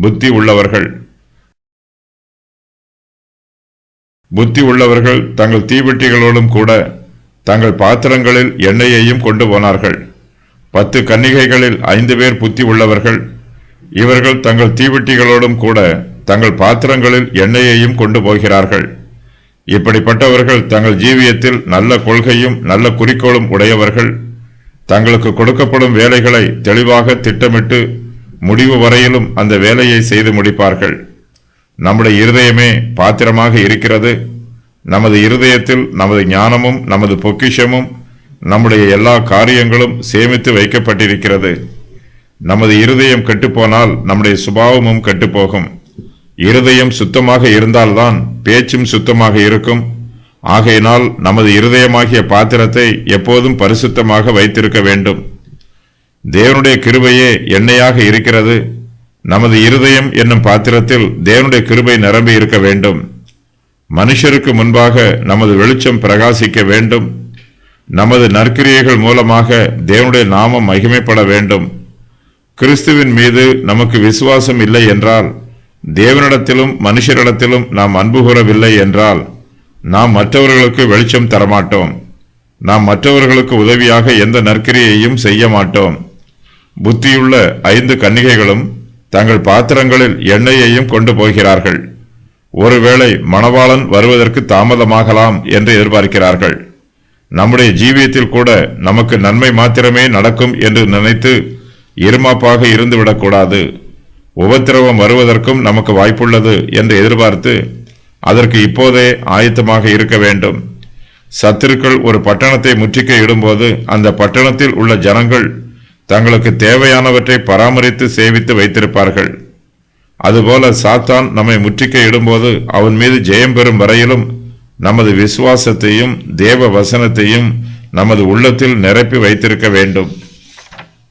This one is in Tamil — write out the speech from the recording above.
புத்தி உள்ளவர்கள் தங்கள் தீவெட்டிகளோடும் கூட தங்கள் பாத்திரங்களில் எண்ணெயையும் கொண்டு போனார்கள். 10 கன்னிகைகளில் 5 பேர் புத்தி உள்ளவர்கள். இவர்கள் தங்கள் தீவெட்டிகளோடும் கூட தங்கள் பாத்திரங்களில் எண்ணெயையும் கொண்டு போகிறார்கள். இப்படிப்பட்டவர்கள் தங்கள் ஜீவியத்தில் நல்ல கொள்கையும் நல்ல குறிக்கோளும் உடையவர்கள். தங்களுக்கு கொடுக்கப்படும் வேலைகளை தெளிவாக திட்டமிட்டு முடிவு வரையிலும் அந்த வேலையை செய்து முடிப்பார்கள். நம்முடைய இருதயமே பாத்திரமாக இருக்கிறது. நமது இருதயத்தில் நமது ஞானமும் நமது பொக்கிஷமும் நம்முடைய எல்லா காரியங்களும் சேமித்து வைக்கப்பட்டிருக்கிறது. நமது இருதயம் கெட்டுப்போனால் நம்முடைய சுபாவமும் கெட்டுப்போகும். இருதயம் சுத்தமாக இருந்தால்தான் பேச்சும் சுத்தமாக இருக்கும். ஆகையினால் நமது இருதயமாகிய பாத்திரத்தை எப்போதும் பரிசுத்தமாக வைத்திருக்க வேண்டும். தேவனுடைய கிருபையே எண்ணெயாக இருக்கிறது. நமது இருதயம் என்னும் பாத்திரத்தில் தேவனுடைய கிருபை நிரம்பி இருக்க வேண்டும். மனுஷருக்கு முன்பாக நமது வெளிச்சம் பிரகாசிக்க வேண்டும். நமது நற்கிரியைகள் மூலமாக தேவனுடைய நாமம் மகிமைப்பட வேண்டும். கிறிஸ்துவின் மீது நமக்கு விசுவாசம் இல்லை என்றால், தேவனிடத்திலும் மனுஷரிடத்திலும் நாம் அன்பு கூறவில்லை என்றால், நாம் மற்றவர்களுக்கு வெளிச்சம் தரமாட்டோம். நாம் மற்றவர்களுக்கு உதவியாக எந்த நற்கிரியையும் செய்ய மாட்டோம். புத்தியுள்ள 5 கன்னிகைகளும் தங்கள் பாத்திரங்களில் எண்ணெயையும் கொண்டு போகிறார்கள். ஒருவேளை மணவாளன் வருவதற்கு தாமதமாகலாம் என்று எதிர்பார்க்கிறார்கள். நம்முடைய ஜீவியத்தில் கூட நமக்கு நன்மை மாத்திரமே நடக்கும் என்று நினைத்து இருமாப்பாக இருந்துவிடக்கூடாது. உபத்திரவம் வருவதற்கும் நமக்கு வாய்ப்புள்ளது என்று எதிர்பார்த்து அதற்கு இப்போதே ஆயத்தமாக இருக்க வேண்டும். சத்துருக்கள் ஒரு பட்டணத்தை முற்றுகை இடும்போது அந்த பட்டணத்தில் உள்ள ஜனங்கள் தங்களுக்கு தேவையானவற்றை பராமரித்து சேவித்து வைத்திருப்பார்கள். அதுபோல சாத்தான் நம்மை முற்றுகை இடும்போது அவன் மீது ஜெயம் பெறும் வரையிலும் நமது விசுவாசத்தையும் தேவ வசனத்தையும் நமது உள்ளத்தில் நிரப்பி வைத்திருக்க வேண்டும்.